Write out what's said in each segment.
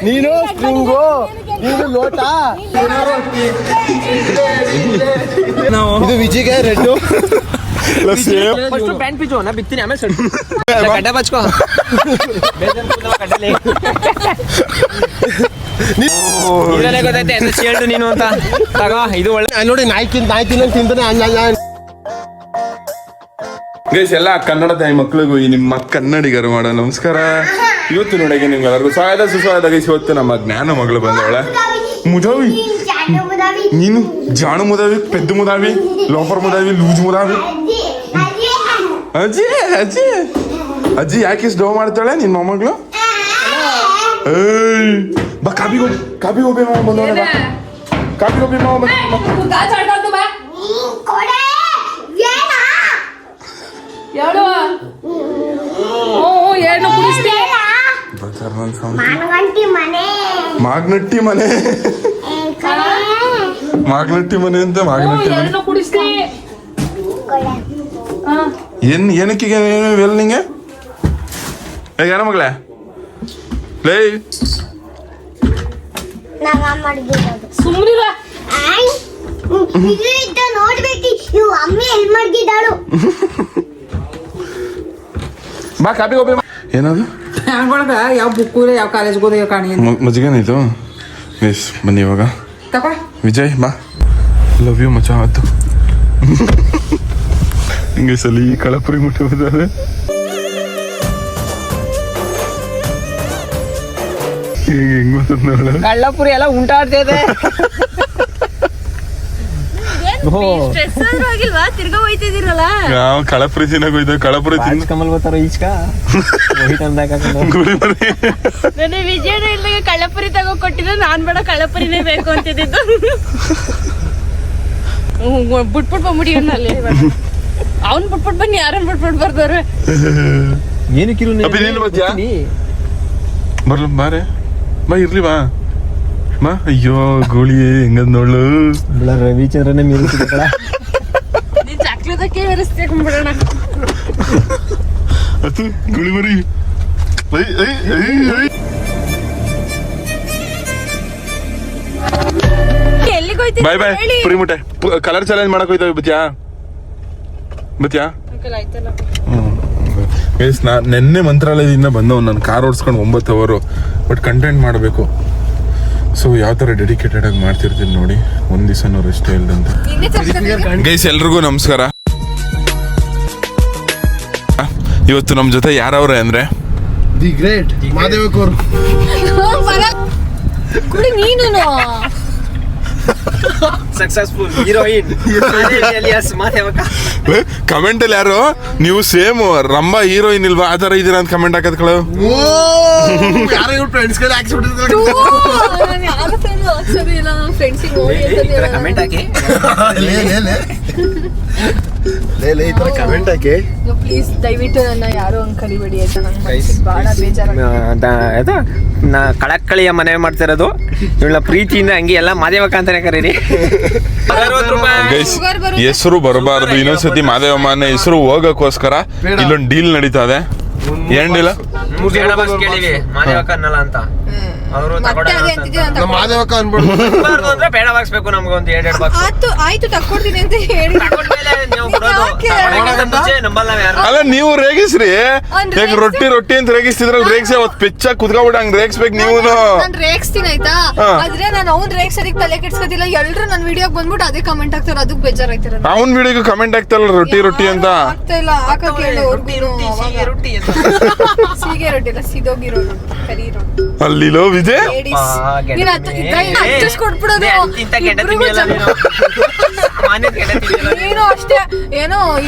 ನೀನು ಸ್ಟ್ರಿಂಗು, ನೀನು ಲೋಟ, ಇದು ವಿಜಿಗೆ ರೆಡ್. ಪ್ಯಾಂಟ್ ಪಿಚ್ಚು ನಾ ಬಿತ್ತೀನಿ ಆಮೇಲೆ ಗಡ್ಡೆ ಬಚ್ಕೋ. ಇದರಲ್ಲೇ ಗೊತ್ತೈತೆ ಎಂತ ಶೇಲ್ಡು ನೀನು ಅಂತ. ತಗೋ ಇದು ಒಳ್ಳೆ ನೋಡಿ, ನಾಯಿ ತಿಂತಾನೆ. ಗೈಸ್, ಎಲ್ಲ ಕನ್ನಡ ತಾಯಿ ಮಕ್ಕಳಿಗೂ ಈ ನಿಮ್ಮ ಕನ್ನಡಿಗರು ಮಾಡೋ ನಮಸ್ಕಾರ. ಇವತ್ತು ನೋಡಿಗೆ ನಿಮ್ಗೆಲ್ಲರಿಗೂ ಸ್ವಾಗತ ಸುಸ್ವಾಗತ. ಗೈಸ್, ಇವತ್ತು ನಮ್ಮ ಜ್ಞಾನ ಮಗಳು ಬಂದವಳೆ. ಮುದಾವಿ ನೀನು ಜಾಣು ಮುದಾವಿ, ಪೆದ್ದು ಮುದಾವಿ, ಲೋಫರ್ ಮುದಾವಿ, ಲೂಜ್ ಮುದಾವಿ. ಅಜ್ಜಿ ಅಜ್ಜಿ ಅಜ್ಜಿ ಯಾಕೆ ಇಷ್ಟು ಡೋ ಮಾಡ್ತಾಳೆ ನಿನ್ನ ಮೊಮ್ಮಗಳು? ಬಾ ಕಾಬಿ ಗೋಬಿ ಮಾವ ಬಂದವಳೆ. ಬಾ ಕಾಬಿ ಗೋಬಿ ಮಾವ ಬಂದ. ಮಾಗ್ನಟ್ಟಿ ಮನೆ ಅಂತ ಮಾಗ್ನಟ್ಟಿ ಏನಕ್ಕೆ ನಿಂಗೆ ಯಾರ ಮಗಳೇ ಲೇ ಬಾ ಕಾಪಿ ಗೋಪಿ. ಏನದು ಯಾವ ಬುಕ್ ಯಾವ ಕಾಲೇಜ್ ಹೋದ ಕಾಣಿ ಮಜ್ಜಿಗೇನಾಯ್ತು? ಎಸ್ ಬನ್ನಿ ಇವಾಗ. ವಿಜಯ್ ಬಾ, ಲವ್ ಯು ಮಚ. ಆಯ್ತು ಹಿಂಗೆ ಸಲಿ ಕಳಪುರಿ ಮುಟ್ಟಿ ಬಂದಾರೆ. ಹೆಂಗ್ ಗೊತ್ತ ಕಳ್ಳಪುರಿ ಎಲ್ಲ ಉಂಟಾಡ್ತಿದೆ. ನಾವು ಕಳಪುರಿ ತಿನ್ನಕ್ ಹೋಯ್ತು. ಕಳಪುರಿ ತಿಂದು ಕಮಲ್ ಬರ್ತಾರ ಈಚ್ಕ ನನಗೆ ವಿಜಯನ ಇಲ್ಲಿಗೆ ಕಳ್ಳಪುರಿ ತಗೋ ಕೊಟ್ಟಿದ್ದು. ನಾನ್ ಬೇಡ ಕಳ್ಳಪುರಿನೇ ಬೇಕು ಅಂತಿದ್ದು. ಬಿಟ್ಬಿಟ್ಟು ಬಂದ್ಬಿಡಿ ಅಲ್ಲಿ. ಅವ್ನ್ ಬಿಟ್ಬಿಟ್ಟು ಬನ್ನಿ, ಯಾರನ್ನ ಬಿಟ್ಬಿಟ್ಟು ಬರ್ದವ್ರೆ. ಬರ್ಲ ಬಾರೆ ಬಾ, ಇರ್ಲಿ ಬಾ ಬಾ. ಅಯ್ಯೋ ಗೋಳಿ ಹೆಂಗದ್ ನೋಡ್ಲು. ರವಿಚಂದ್ರನೇ ಮೀರಿಸಿದ ಚಾಕ್ಲೇಟಕ್ಕೆ ಬೆರೆಸ್ಕೊಂಡ್ಬಿಡೋಣ. ಅದು ಗೋಳಿ ಮರಿ. ಎಲ್ಲಿಗೆ ಹೋಯ್ತು? ಬಾಯ್ ಬಾಯ್ ಪುರಿ ಮುಟ್ಟೆ. ಕಲರ್ ಚಾಲೆಂಜ್ ಮಾಡಕ್ ಹೋಯ್ತವೆ. ಬತ್ಯಾ ಗೈಸ್, ನೆನ್ನೆ ಮಂತ್ರಾಲಯದಿಂದ ಬಂದವ್. ನಾನು ಕಾರ್ ಓಡಿಸ್ಕೊಂಡು 9 ಅವರು. ಬಟ್ ಕಂಟೆಂಟ್ ಮಾಡಬೇಕು. ಸೊ ಯಾವ ಥರ ಡೆಡಿಕೇಟೆಡ್ ಆಗಿ ಮಾಡ್ತಿರ್ತೀನಿ ನೋಡಿ. ಒಂದ್ ದಿವಸನೂ ರೆಸ್ಟ್ ಇಲ್ದಂತ. ಗೈಸ್, ಎಲ್ರಿಗೂ ನಮಸ್ಕಾರ. ಇವತ್ತು ನಮ್ಮ ಜೊತೆ ಯಾರವ್ರೆ ಅಂದ್ರೆ ದಿ ಗ್ರೇಟ್ ಮಾದೇವಕೂರ್. ಸಕ್ಸಸ್ಫುಲ್ ಹೀರೋಯಿನ್ ಕಮೆಂಟ್ ಅಲ್ಲಿ ಯಾರು ನೀವು ಸೇಮ್ ರಂಬಾ ಹೀರೋಯಿನ್ ಇಲ್ವಾ ಆ ತರ ಇದೀರಾ ಅಂತ ಕಮೆಂಟ್ ಹಾಕದ್ ಕಳು. Comment hockey comment hockey please. ದಯವಿಟ್ಟು ನನ್ನ ಯಾರು ಹಂಗ್ ಕಲಿಬೇಡಿ ಆಯ್ತಾ. ನಂಗೆ ಬಹಳ ಬೇಜಾರ. ಕಳಕಳಿಯ ಮನೆ ಮಾಡ್ತಿರೋದು ಇವಳ ಪ್ರೀತಿಯಿಂದ. ಹಂಗೆ ಎಲ್ಲ ಮಾದೇವಕ್ಕ ಅಂತಾನೆ ಕರೀರಿ. ಹೆಸರು ಬರಬಾರದು. ಇನ್ನೊಂದ್ಸತಿ ಮಾದೇವಮ್ಮನ ಹೆಸರು ಹೋಗಕ್ಕೋಸ್ಕರ ಇಲ್ಲೊಂದು ಡೀಲ್ ನಡೀತಾ ಇದೆ. ಏನ್ ಡೀಲ್? ಮಾದೇವಕ್ಕ ಅನ್ನಲ್ಲ ಅಂತ ಅವರು ಮಾದೇವಕ್ಕ ಅನ್ಬಾರ್ದು ಅಂದ್ರೆ ಬೇಡ ಬಾಕ್ಸ್ಬೇಕು ನಮ್ಗೆ ಒಂದು 2 ಬಾಕ್ಸ್. ಆಯ್ತು ತಕ್ಕೊಡ್ತೀನಿ ಅಂತ ಹೇಳಿ ಅಲ್ಲ ನೀವು ರೇಗಿಸ್ರಿ. ಈಗ ರೊಟ್ಟಿ ಅಂತ ರೇಗಿಸ್ತಿದ್ರಲ್ಲ, ರೇಗಿಸಿ ಅವತ್ತು ಪೆಚ್ಚ ಕುದ್ಕೊಬಿಟ್ಟು ಹಂಗ್ ರೇಗಿಸ್ಬೇಕು ನೀವು. ನಾನು ರೇಗಿಸ್ತೀನಿ ಆಯ್ತಾ, ಆದ್ರೆ ನಾನು ಅವ್ನ್ ರೇಗ್ಸೋದಕ್ಕೆ ತಲೆ ಕೆಡ್ಸ್ಕೊತಿಲ್ಲ. ಎಲ್ರು ನನ್ನ ವಿಡಿಯೋಗ್ ಬಂದ್ಬಿಟ್ಟು ಅದೇ ಕಮೆಂಟ್ ಹಾಕ್ತಾರೆ, ಅದಕ್ಕೆ ಬೇಜಾರಾಯ್ತಾರ. ಅವ್ನ್ ವಿಡಿಯೋಗೆ ಕಮೆಂಟ್ ಹಾಕ್ತಾರಲ್ಲ ರೊಟ್ಟಿ ಅಂತ. ಆಗ್ತಾ ಇಲ್ಲ ಹಾಕಕ್ ಹೇಳು. ಸೀಗೆ ರೊಟ್ಟಿ ಇಲ್ಲ, ಸಿದೋಗಿರೋ ಕರಿ ರೊಟ್ಟಿ. ಅಲ್ಲಿಲೋ ವಿಜಯ್ ಕೊಟ್ಬಿಡೋದು. ನೀನು ಅಷ್ಟೇ ಏನೋ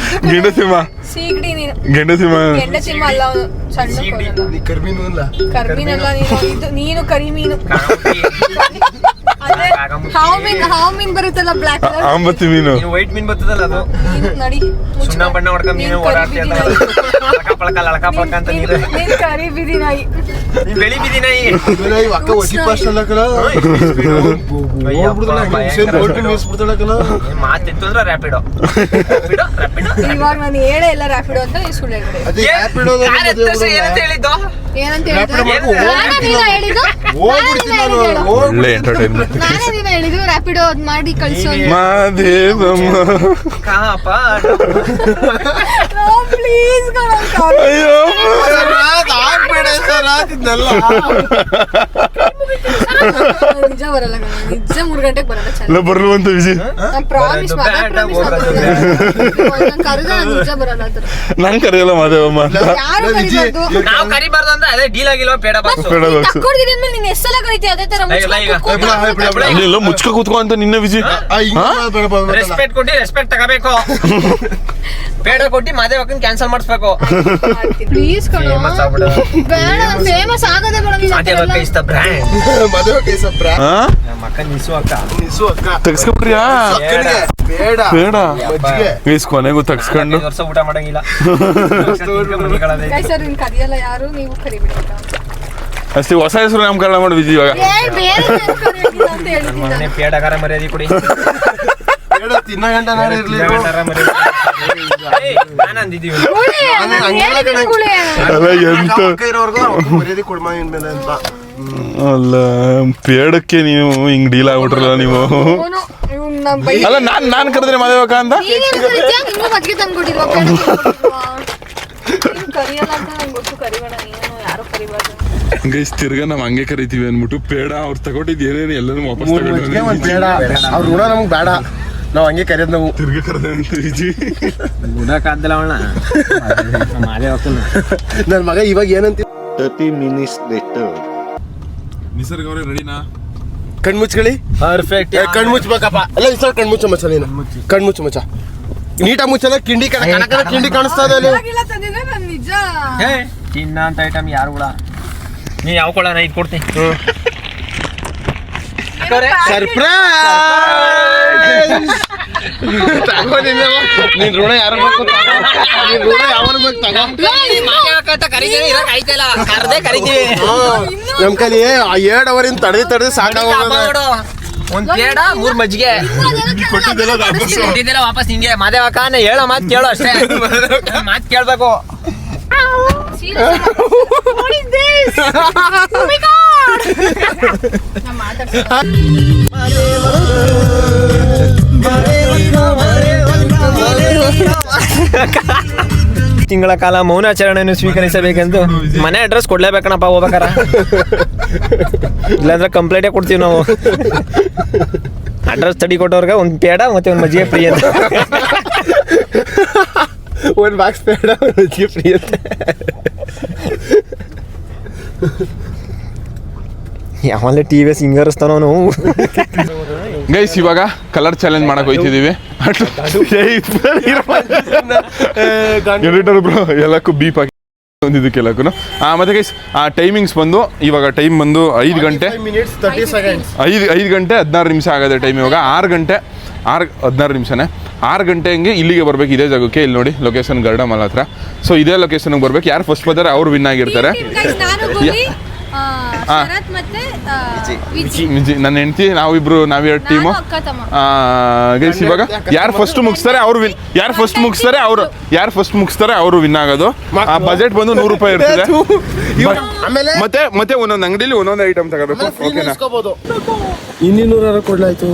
ಗೆಂಡಸಿಂಹ ಸೀಗಡಿ. ನೀನು ಗೆಂಡಸಿಂಹ ಅಲ್ಲ, ಅವನು ಸಣ್ಣ ಕರ್ಮೀನಲ್ಲ. ನೀನು ಕರಿಮೀನು. ಹಾವ್ ಮೀನ್ ಬರುತ್ತಲ್ಲ ಬ್ಲಾಕ್ ಕಲರ್ ಆಂಬತ್ತಿ ಮೀನು. ವೈಟ್ ಮೀನ್ ಬರ್ತದಲ್ಲ ಅದು ನಡಿ ಸುಣ್ಣ ಬಣ್ಣ ಹೊಡ್ಕೊಂಡ್ ನೀನು ಓಡಾಡ್ತೀಯ ಲಳಕ ಪಳಕ ಅಂತ ನೀರು ನೀನ್ ಕರಿ ಬಿದಿ ನಾಯಿ ನೀನ್ ಬೆಳಿ ಬಿದಿ ನಾಯಿ ಅಕ್ಕ ಒಸಿ ಪಾಸ್ ಅಲ್ಲ ಕಲ ಓಡ್ಬಿಡ್ತಾಳೆ ಮಾತಿತ್ತು ಅಂದ್ರೆ ರ್ಯಾಪಿಡೋ ಇವಾಗ ನಾನು ಹೇಳೇ ಇಲ್ಲ ರ್ಯಾಪಿಡೋ ಅಂತ ಈ ಸುಳ್ಳು ಹೇಳ್ಬಿಡಿ ಅದೇ ರ್ಯಾಪಿಡೋ ಏನಂತ ಹೇಳಿದ್ದು ಏನಂತ ಹೇಳಿದ್ದು ಒಳ್ಳೆ ಎಂಟರ್ಟೈನ್ಮೆಂಟ್. ನಾನೇ ದಿನ ಹೇಳಿದ್ದು ರ್ಯಾಪಿಡೋ ಅದ್ ಮಾಡಿ ಕಳ್ಸೋ ಮಾದೇವಮ್ಮ ಪ್ಲೀಸ್ ಅಯ್ಯೋ ನಿಜ ಬರಲ್ಲ ಕಣೋ, ನಿಜ 3 ಗಂಟೆಗೆ ಬರಲ್ಲ ಇಲ್ಲ ಬರಲ್ವಂತ ವಿಜಿ. ಪ್ರಾಮಿಸ್ ಕರೆದ ನಿಜ ಬರಲ್ಲ ಅದ್ರ ನಂಗೆ ಕರೆಯಲ್ಲ ಮಾದೇವಮ್ಮ ಅಂತ. ಯಾರು ಕರಿಬಾರ್ದು ನಾವು ಕರಿಬಾರ್ದು ಅಂದ್ರೆ ಅದೇ ಡೀಲ್ ಆಗಿಲ್ವ ಬೇಡ ಬಾಕ್ಸ್ ಬೇಡ ಬಾಕ್ಸು. ತಕ್ಕೊಡ್ತೀನಿ ಅಂದ್ಮೇಲೆ ನೀನ್ ಎಷ್ಟೆಲ್ಲ ಕರಿತೀಯ ಅದೇ ತರ ಅಲ್ಲೆಲ್ಲ ಮುಚ್ಕ ಕೂತ್ಕೊ ಅಂತ ನಿನ್ನ ವಿಜಿ. ರೆಸ್ಪೆಕ್ಟ್ ಕೊಟ್ಟು ರೆಸ್ಪೆಕ್ಟ್ ತಗೋಬೇಕು. ಬೇಡ ಕೊಟ್ಟು ಮಾದೇವಕ್ಕನ್ ಕ್ಯಾನ್ಸಲ್ ಮಾಡಿಸ್ಬೇಕು. ಪ್ಲೀಸ್ ಕಣೋ ಬೇಡ ಫೇಮಸ್ ಆಗೋದೇ ಬೇಡ ನೀನ್ ಮಾದೇವಕ್ಕ ಇಸ್ ದ ಬ್ರ್ಯಾಂಡ್. ಮದುವೆ ಕೈ ಸಪ್ರ ನಮ್ಮ ಅಕ್ಕ ನಿಸು ಅಕ್ಕ ತೆಗ್ಸ್ಕೊಬ್ರಿಯಾ ಬೇಡ ಬೇಡ ಮಜ್ಜಿಗೆ ಗೈಸ್ ಕೊನೆಗೂ ತಗ್ಸ್ಕೊಂಡು 5 ವರ್ಷ ಊಟ ಮಾಡಂಗಿಲ್ಲ. ಸರ್ ನಿನ್ ಕರಿಯಲ್ಲ ಯಾರು ನೀವು ಕರಿಬಿಡಿ ಅಷ್ಟೇ. ಹೊಸ ಹೆಸರು ನಾಮಕರಣ ಮಾಡಿ ವಿಜಿ ಇವಾಗ. ಬೇರೆ ಕರಿಯೋದಿಲ್ಲ ಅಂತ ಹೇಳಿದ್ದೀನಿ ಮನೆ ಪೇಡಗಾರ ಮರ್ಯಾದೆ ಕೊಡಿ. ಬೇಡ ತಿನ್ನ ಗಂಟ ನಾನು ಇರ್ಲಿ ಪೇಡಗಾರ ಮರ್ಯಾದೆ ನಾನು ಅಂದಿದ್ದೀವಿ. ಅಲ್ಲ ಎಂತ ಇರೋರ್ಗು ಮರ್ಯಾದೆ ಕೊಡ್ಮ ಇನ್ಮೇಲೆ ಅಂತ ಅಲ್ಲ ಪೇಡಕ್ಕೆ ನೀವು ಹಿಂಗ್ ಡೀಲ್ ಆಗ್ಬಿಟ್ರಲ್ಲ ನೀವು. ಅಲ್ಲ ನಾನ್ ಕರೆದ್ರೆ ಮಾದೇವಕ್ಕ ಅಂತ ಮಜ್ಜಿಗೆ ತಂದ್ಕೊಟ್ಟಿರುವ ಕರಿಯಲ್ಲ ಅಂತ ನಂಗೆ ಗೊತ್ತು ಕರಿಬೇಡ ನೀನು ಯಾರು ಕರಿಬಾರ್ದು ಗೈಸ್ ತಿರ್ಗಾ ನಾವ್ ಹಂಗೆ ಕರಿತೀವಿ ಅನ್ಬಿಟ್ಟು ಪೇಡ ಅವ್ರು ತಗೊಟ್ಟಿದ್ ಏನೇನು ಎಲ್ಲಾನು ವಾಪಸ್ ಒಂದ್ ಬೇಡ ಅವ್ರ ಋಣ ನಮ್ಗೆ ಬೇಡ ನಾವ್ ಹಂಗೆ ಕರೆಯೋದು ನಾವು ತಿರ್ಗಾ ಕರೆದ ಅಂತ ವಿಜಿ. ಗುಣಕ್ಕಾದ್ದಲ್ಲ ಅವಳ ಮಾದೇವಕ್ಕನ ನನ್ ಮಗ ಇವಾಗ ಏನಂತ 30 minutes later. ನಿಸರ್ಗ ಅವ್ರೆ ರೆಡಿನಾ? ಕಣ್ಮುಚ್ಕೊಳ್ಳಿ ಪರ್ಫೆಕ್ಟ್. ಕಣ್ಮುಚ್ಬೇಕಪ್ಪ ಅಲ್ಲ ಈ ಸಲ ಕಣ್ಮುಚ್ಚ ಮಚ್ಚ ನೀನು ಕಣ್ಮುಚ್ಚ ಮಚ್ಚ ನೀಟಾಗಿ ಮುಚ್ಚಲ್ಲ ಕಿಂಡಿ ಕಣಕನ ಕಿಂಡಿ ಕಾಣಿಸ್ತಾ ಇದೆ ಅಲ್ಲಿ ತಂದಿದ್ರೆ ನಾನು ನಿಜ ಚಿನ್ನ ಅಂತ ಐಟಮ್ ಯಾರು ಕೂಡ ನೀ ಯಾವ ಕೊಡ ನಾ ಇದು ಕೊಡ್ತೀನಿ. ಸರ್ಪ್ರೈಸ್ ನೀನ್ ಋಣ ಯಾರು ಬೇಕು ನೀನ್ ಋಣ ಯಾವನ್ ಬೇಕು ತಗೋ ನಮ್ ಕಲಿ 2 ಅವರಿಂದ ತಡೆದಿ ಸಾಕಾಗೋದು. ಒಂದ್ ಪೇಡ 3 ಮಜ್ಜಿಗೆ ಕೊಟ್ಟಿದ್ದೆಲ್ಲ ವಾಪಸ್ ನಿಂಗೆ. ಮಾದೇವಕ್ಕ ಹೇಳೋ ಮಾತು ಕೇಳೋ ಅಷ್ಟೇ. ಮಾತು ಕೇಳ್ಬೇಕು. ತಿಂಗಳ ಕಾಲ ಮೌನಾಚರಣೆಯನ್ನು ಸ್ವೀಕರಿಸಬೇಕೆಂದು ಮನೆ ಅಡ್ರೆಸ್ ಕೊಡ್ಲೇಬೇಕಣಪ್ಪ ಹೋಗ್ಬೇಕಾರ. ಇಲ್ಲಾಂದ್ರೆ ಕಂಪ್ಲೇಂಟೇ ಕೊಡ್ತೀವಿ ನಾವು. ಅಡ್ರೆಸ್ ತಡಿ ಕೊಟ್ಟವ್ರಿಗೆ ಒಂದು ಪೇಡ ಮತ್ತೆ ಒಂದು ಮಜ್ಜಿಗೆ ಫ್ರೀ ಅಂತ. ಒಂದ್ ಬಾಕ್ಸ್ ಬೇಡ ಮಜ್ಜಿಗೆ ಫ್ರೀ ಅಂತ. ಯಾವಲ್ಲೇ ಟಿವಿ ಸಿಂಗರ್ಸ್ತಾನೋ ನಾವು. ಗೈಸ್ ಇವಾಗ ಕಲರ್ ಚಾಲೆಂಜ್ ಮಾಡಕ್ ಹೋಯ್ತಿದೀವಿ. ಎಡಿಟರ್ ಬ್ರೋ ಎಲ್ಲಕ್ಕೂ ಬೀಪ್ ಹಾಕಿ ಇದಕ್ಕೆಲ್ಲಕ್ಕೂ. ಮತ್ತೆ ಗೈಸ್ ಆ ಟೈಮಿಂಗ್ಸ್ ಬಂದು ಇವಾಗ ಟೈಮ್ ಬಂದು 5 ಗಂಟೆ 5 ಗಂಟೆ 16 ನಿಮಿಷ ಆಗೋದೆ ಟೈಮ್. ಇವಾಗ 6 ಗಂಟೆ 16 ನಿಮಿಷನೇ. 6 ಗಂಟೆ ಹಂಗೆ ಇಲ್ಲಿಗೆ ಬರ್ಬೇಕು ಇದೇ ಜಾಗಕ್ಕೆ. ಇಲ್ಲಿ ನೋಡಿ ಲೊಕೇಶನ್ ಗರ್ಡಮಲ್ ಹತ್ರ. ಸೊ ಇದೇ ಲೊಕೇಶನ್ಗೆ ಬರ್ಬೇಕು. ಯಾರು ಫಸ್ಟ್ ಬರ್ತಾರೆ ಅವ್ರು ವಿನ್ ಆಗಿರ್ತಾರೆ. ನನ್ನ ಹೆಂಡತಿ ನಾವಿಬ್ರು ನಾವೇ ಟೀಮು. ಗೈಸ್ ಇವಾಗ ಯಾರು ಫಸ್ಟ್ ಮುಗಿಸ್ತಾರೆ ಅವ್ರು ವಿನ್. ಯಾರು ಫಸ್ಟ್ ಮುಗಿಸ್ತಾರೆ ಅವರು ವಿನ್ ಆಗೋದು. ಆ ಬಜೆಟ್ ಬಂದು 100 ರೂಪಾಯಿ ಇರ್ತದೆ. ಮತ್ತೆ ಒಂದೊಂದು ಅಂಗಡಿಲಿ ಒಂದೊಂದು ಐಟಮ್ ತಗೋಬೇಕು. ಓಕೆನಾ? 200 ಕೊಡ್ಲಾಯ್ತು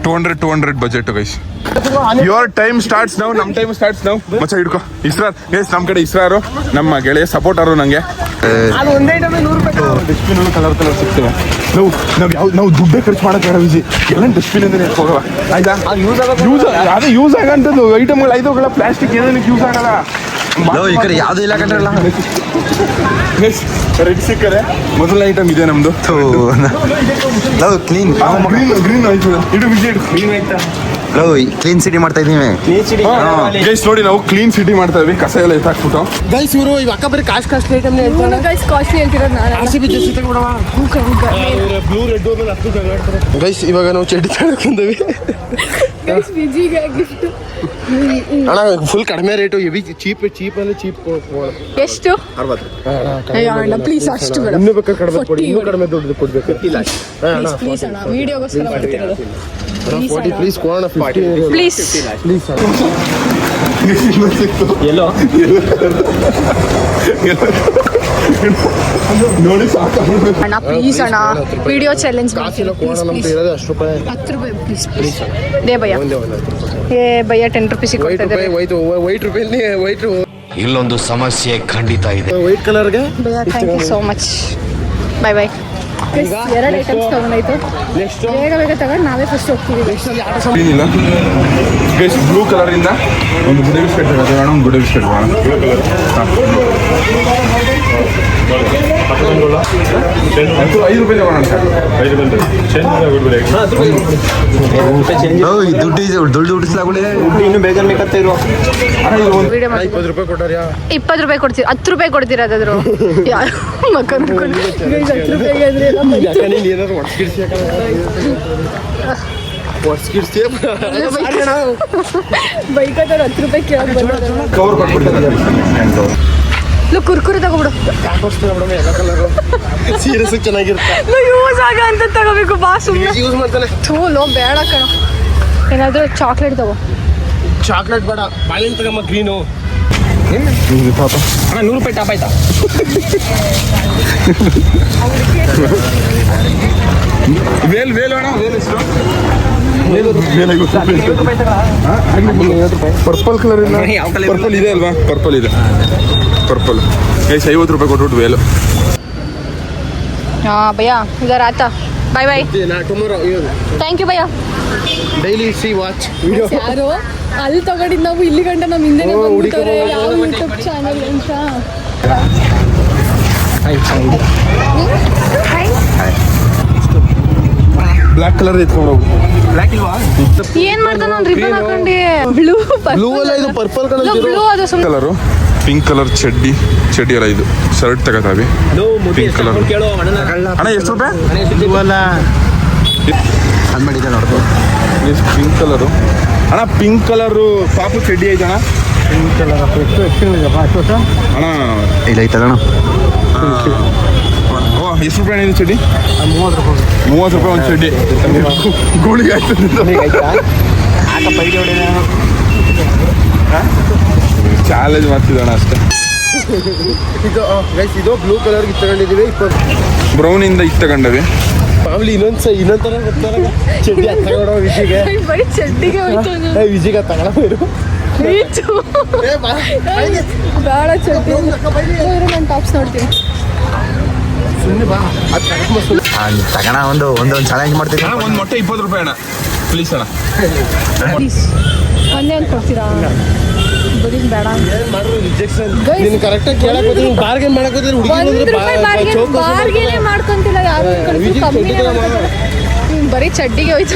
200 budget guys. Your time starts now. ನಮ್ಮ ಟೈಮ್ ಸ್ಟಾರ್ಟ್ಸ್ ನೌ. ಮಚ್ಚ ಹಿಡ್ಕೊ. ಇಸ್ರಾರ್ ಗೈಸ್ ನಮ್ಮ ಕಡೆ ಇಸ್ರಾರು ನಮ್ಮ ಗೆಳೆಯ ಸಪೋರ್ಟರು ನಂಗೆ. ಡಸ್ಟ್ಬಿನ್ ಕಲರ್ ಸಿಗ್ತವೆ. ನಾವು ದುಡ್ಡೇ ಖರ್ಚು ಮಾಡೋಕೆ ವಿಜಿ ಎಲ್ಲ ಡಸ್ಟ್ಬಿನ್ ಅಂದ್ರೆ ಹೋಗವ ಆಯ್ತಾ. ಅದೇ ಯೂಸ್ ಆಗಂತದ್ದು ಐಟಮ್ಗಳು ಐದುಗಳ ಪ್ಲಾಸ್ಟಿಕ್ ಏನೇನಕ್ಕೆ ಯೂಸ್ ಆಗಲ್ಲ. ಈ ಕಡೆ ಯಾವ್ದು ಇಲ್ಲ ಕಂಡ್ರಲ್ಲ. ರೆಡ್ ಸಿಕ್ಕರೆ ಮೊದಲ ಐಟಮ್ ಇದೆ ನಮ್ದು. ಕ್ಲೀನ್ ಗ್ರೀನ್ ಆಯ್ತು. ಇಡು ವಿಜಯ್ ಗ್ರೀನ್ ಆಯ್ತಾ. ಕ್ಲೀನ್ ಸಿಟಿ ಮಾಡ್ತಾ ಇದೀವಿ. ಗೈಸ್ ನೋಡಿ ನಾವು ಕ್ಲೀನ್ ಸಿಟಿ ಮಾಡ್ತಾ ಇದ್ವಿ, ಕಸ ಎಲ್ಲ ಎತ್ತಾಕ್ಬಿಟ್ಟು. ಗೈಸ್ ಇವರು ಇವಾಗ ಅಕ್ಕ ಬರೀ ಕಾಸ್ಟ್ ಐಟಮ್ ಗೈಸ್ ಕಾಸ್ಟ್ಲಿ ಹೇಳ್ತಿರೋದು ನಾನು. ಬ್ಲೂ ರೆಡ್ ಗೈಸ್ ಇವಾಗ ನಾವು ಚಡ್ಡಿ ತಗೊಂಡ್ವಿ ವಿಜಿಗೆ ಗಿಫ್ಟ್. ಅಣ್ಣ ಫುಲ್ ಕಡಿಮೆ ರೇಟು, ಹೆವಿ ಚೀಪ್ ಅಂದ್ರೆ ಚೀಪ್. ಎಷ್ಟು? 60. ಪ್ಲೀಸ್ ಅಷ್ಟು ಬೇಡ. ಇನ್ನೂ ಬೇಕಾದ್ರೆ ಕಡಿಮೆ ಕೊಡಿ, ಇನ್ನೂ ಕಡಿಮೆ ದುಡ್ಡು ಕೊಡ್ಬೇಕು. ಪ್ಲೀಸ್ ಅಣ್ಣ, ವಿಡಿಯೋಗೋಸ್ಕರ ಮಾಡ್ತಿರೋದು. 40 ಪ್ಲೀಸ್ ಕೊಡೋಣ. 50 ಪ್ಲೀಸ್ ಪ್ಲೀಸ್ ಎಲ್ಲೋ ನೋಡಿ ಸಾಕು ಅಣ್ಣ ಪ್ಲೀಸ್ ಅಣ್ಣ, ವಿಡಿಯೋ ಚಾಲೆಂಜ್ ಕಾಸಿಲ್ಲ ಕೊಡೋಣ. ನಮ್ದು ಇರೋದೇ 10 ರೂಪಾಯಿ. 10 ರೂಪಾಯಿ ಪ್ಲೀಸ್ ಪ್ಲೀಸ್. ದೇ ಭಯ್ಯ, ಏ ಭಯ್ಯ 10 ರೂಪಾಯಿ ವೈಟ್ ಕೊಡ್ತಾ ರೂಪಾಯಿ, ವೈಟ್ ರೂಪಾಯಿ ವೈಟ್ ಇಲ್ಲೊಂದು ಸಮಸ್ಯೆ ಖಂಡಿತ ಇದೆ. ವೈಟ್ ಕಲರ್ಗೆ ಭಯ್ಯ. Thank you so much. Bye bye. 2 items ತಗೊಂಡಾಯ್ತು. ನೆಕ್ಸ್ಟ್ ಬೇಗ ಬೇಗ ತಗೊಂಡು ನಾವೇ ಫಸ್ಟ್ ಹೋಗ್ತೀವಿ. ಏನಿಲ್ಲ ಗೈಸ್, ಬ್ಲೂ ಕಲರ್ ಇಂದ ಒಂದು ಗುಡಿ ಬಿಸ್ಕೆಟ್ ತಗೋಣ. ಒಂದು ಗುಡಿ ಬಿಸ್ಕೆಟ್ ತಗೋಣ. 5 ರೂಪಾಯಿ ತಗೋಣ. ದುಡ್ಡು ಹುಟ್ಟಿಸ್ಲಾಗುಡೆ ಇನ್ನು ಬೇಗ ಬೇಕಂತ ಇರುವ ವಿಡಿಯೋ ಮಾಡಿ 20 ರೂಪಾಯಿ ಕೊಟ್ಟಾರ. 20 ರೂಪಾಯಿ ಕೊಡ್ತೀವಿ. 10 ರೂಪಾಯಿ ಕೊಡ್ತೀರ ಅದಾದ್ರು ಯಾರು ಮಕ್ಕ 10 ರೂಪಾಯಿಗೆ ಅಂದ್ರೆ ಎಲ್ಲ ಯಾಕೆ ನೀನು ಏನಾದ್ರು ಒಡ್ಸ್ಕಿಡ್ಸಿ ಒಡ್ಸ್ಕಿಡ್ಸಿ ಬೈಕದವ್ರು 10 ರೂಪಾಯಿ ಕೇಳಕ್ ಬಂದ್ರು. ಕವರ್ ಕೊಟ್ಬಿಡ್ತಾರೆ. ಕುರ್ಕುರಿ ತಗೋಬಿಡು. ಎಲ್ಲ ಕಲರ್ ಸೀರಿಯಸ್ ಚೆನ್ನಾಗಿರುತ್ತೆ. ಯೂಸ್ ಆಗ ಅಂತ ತಗೋಬೇಕು ಬಾ ಸುಮ್ಮನೆ. ಯೂಸ್ ಮಾಡ್ತಾನೆ. ಲೋ ಬೇಡ ಕಣ, ಏನಾದ್ರು ಚಾಕ್ಲೇಟ್ ತಗೋ. ಚಾಕ್ಲೇಟ್ ಬೇಡ, ಬಾಳೆಹಣ್ಣು ತಗಮ್ಮ ಗ್ರೀನು. ಪಾಪ ಅಣ್ಣ 100 ರೂಪಾಯಿ ಟಾಪ್ ಆಯ್ತಾ? ವೇಲ್ ಅಣ್ಣ, ವೇಲ್ ಎಷ್ಟು? ಪರ್ಪಲ್ ಕಲರ್ ಇಲ್ಲ, ಯಾವ colour? ಪರ್ಪಲ್ ಇದೆ ಅಲ್ವಾ? ಪರ್ಪಲ್ ಇದೆ, ಪರ್ಪಲ್. ಗೈಸ್ 50 ರೂಪಾಯಿ ಕೊಟ್ಬಿಟ್ಟು ವೇಲು. हाँ भैया इधर आता. Bye bye. Tomorrow thank you ಭಯ್ಯ. Daily see watch video. ಯಾರು ಅಲ್ಲಿ ತಗೊಂಡಿದ್ದು ನಾವು ಇಲ್ಲಿ ಗಂಟ ನಮ್ಮ ಹಿಂದೆನೆ ಬಂದ್ಬಿಟ್ಟವ್ರೆ. ಯಾವ ಯೂಟ್ಯೂಬ್ ಚಾನಲ್ ಅಂತ. ಬ್ಲ್ಯಾಕ್ ಕಲರ್ ಎತ್ಕೊಂಡು ಹೋಗು. ಬ್ಲ್ಯಾಕ್ ಇಲ್ವಾ? ಏನ್ ಮಾಡ್ತಾನ ಅವ್ನು ರಿಬ್ಬನ್ ಹಾಕೊಂಡಿ. ಬ್ಲೂ ಬ್ಲೂ ಅಲ್ಲ ಇದು ಪರ್ಪಲ್ ಕಲರ್. ಬ್ಲೂ ಅದು ಸುಮ್ಮನೆ. ಕಲರು ಪಿಂಕ್ ಕಲರ್ ಚಡ್ಡಿ ಅಲ್ಲ, ಇದು ಶರ್ಟ್ ತಗೋತಾವಿ. Pink colour. ಕೇಳೋ ಅಣ್ಣ ಎಷ್ಟು ರೂಪಾಯಿ? ಅದು ಮಾಡಿದ್ದೆ ನೋಡ್ಕೊ. ಪಿಂಕ್ ಕಲರು ಅಣ್ಣ, ಪಿಂಕ್ ಕಲರು ಪಾಪು ಚಡ್ಡಿ ಐತಣ್ಣ. ಅಣ್ಣ ಇಲ್ಲ ಐತಲ್ಲಣ್ಣ. ಎಷ್ಟು ರೂಪಾಯಿ ಇದು ಚಡ್ಡಿ? 30 ರೂಪಾಯಿ ಒಂದು ಚಡ್ಡಿ. ಗೂಳಿಗೆ ಆಯ್ತು. ಚಾಲೆಂಜ್ ಮಾಡ್ತಿದ್ದಣ್ಣ ಅಷ್ಟೇ. ಇದು ಗೈಸ್ ಇದು ಬ್ಲೂ ಕಲರ್ ತಗೊಂಡಿದ್ದೀವಿ. 20 ಬ್ರೌನ್ ಇಂದ ಇದು ತಗೊಂಡವಿ. ಮಾಮೂಲಿ ಇನ್ನೊಂದ್ಸಲ ಗೊತ್ತಾರ ಚಡ್ಡಿ ತಗೊಳೋ ವಿಜಿಗೆ. ಬರೀ ಚಡ್ಡಿಗೆ ಹೋಯ್ತು. ವಿಜಿಗೆ ತಗೊಳ್ಳೋ ಬೇಡ ಚಡ್ಡಿ. ನಾನು ಟಾಪ್ಸ್ ನೋಡ್ತೀನಿ. ಸುಮ್ಮನೆ ಬಾ. ತಗೋಣ, ಒಂದು ಚಾಲೆಂಜ್ ಮಾಡ್ತೀನಿ. ಅಣ್ಣ ಒಂದು ಮೊಟ್ಟೆ 20 ರೂಪಾಯಿ ಅಣ್ಣ, ಪ್ಲೀಸ್ ಅಣ್ಣ. ಪ್ಲೀಸ್ ಒಂದೇ ಒಂದು ಕೊಡ್ತೀರಾ? ಬರೀ ಬೇಡ. ನೀನು ಕರೆಕ್ಟಾಗಿ ಕೇಳಕ್ ಹೋದ್ರೆ ನೀನು ಬಾರ್ಗೇನ್ ಮಾಡಕ್ ಹೋದ್ರೆ ಒಂದು ರೂಪಾಯಿ ಬಾರ್ಗೇನೆ ಮಾಡ್ಕೊಂತಿಲ್ಲ ಯಾರು. ಕಮ್ಮಿನೇ ಮಾಡ್ಕೊಂತಾರೆ. ಬರೀ ಚಡ್ಡಿಗೆ ಹೋಯ್ತು.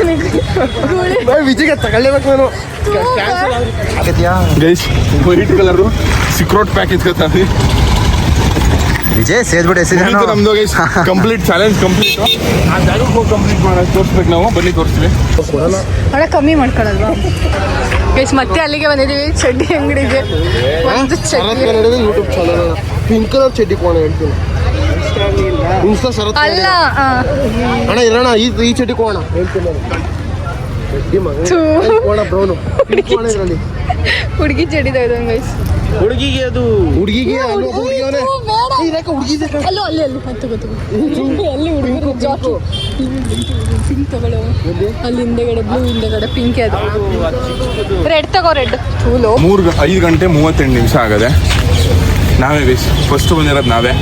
ವಿಜಿಗೆ ತಗೊಳ್ಳೇಬೇಕು ನಾನು. ಆಗತ್ಯಾ guys white colour cigarette pack ಇಟ್ಕೊತಾವಿ. ವಿಜಯ್ ಸೇದ್ಬಿಟ್ಟು ಹೆಸರು ನಮ್ದು ಗೈಸ್ ಕಂಪ್ಲೀಟ್ ಚಾಲೆಂಜ್ ಕಂಪ್ಲೀಟ್. ಆ ಜಾಗಕ್ಕೆ ಹೋಗಿ ಕಂಪ್ಲೀಟ್ ಮಾಡೋದು ತೋರಿಸ್ಬೇಕು ನಾವು. ಬನ್ನಿ ತೋರಿಸ್ತೀವಿ. ಹಣ ಕಮ್ಮಿ ಮಾಡ್ಕೊಳ್ಳಲ್ವಾ ಗೈಸ್? ಮತ್ತೆ ಅಲ್ಲಿಗೆ ಬಂದಿದ್ದೀವಿ ಚಡ್ಡಿ ಅಂಗಡಿಗೆ. ಒಂದು ಚಡ್ಡಿ ಯೂಟ್ಯೂಬ್ ಚಾನಲ್ ಪಿಂಕ್ ಕಲರ್ ಚಡ್ಡಿ ಕೋಣ ಹೇಳ್ತೀನಿ. ಇನ್ಸ್ಟಾ ಶರತ್ ಅಲ್ಲ. ಅಣ್ಣ ಇರೋಣ ಈ ಚಡ್ಡಿ ಕೋಣ ಹೇಳ್ತೀನಿ ನಾನು. ಚಡ್ಡಿ ಮಗ ಕೋಣ ಬ್ರೌನು ಪಿಂಕ್ ಕೋಣ ಇದರಲ್ಲಿ. ಹುಡುಗಿ ಚಡ್ಡಿ ತೆಗೆದ ಗೈಸ್. ಹುಡುಗಿಗೆ ಅದು ಹುಡುಗಿಗೆ ಅಲ್ಲಿ ಹುಡುಗಿಯವನೇ ಹುಡುಗಿ ಅಲ್ಲೋ ಅಲ್ಲಿ ಅಲ್ಲಿ ಹತ್ತು ಗೊತ್ತು. ಅಲ್ಲಿ ಹುಡುಗರು ಪಿಂಕ್ ತಗೊಳ್ಳೋ. ಅಲ್ಲಿ ಹಿಂದೆಗಡೆ ಬ್ಲೂ, ಹಿಂದೆಗಡೆ ಪಿಂಕ್. ಅದು ರೆಡ್ ತಗೋ. ರೆಡ್ 5 ಗಂಟೆ 38 ನಿಮಿಷ ಆಗದೆ. ನಾವೇ ಗೈಸ್ ಫಸ್ಟ್ ಬಂದಿರೋದು ನಾವೇ.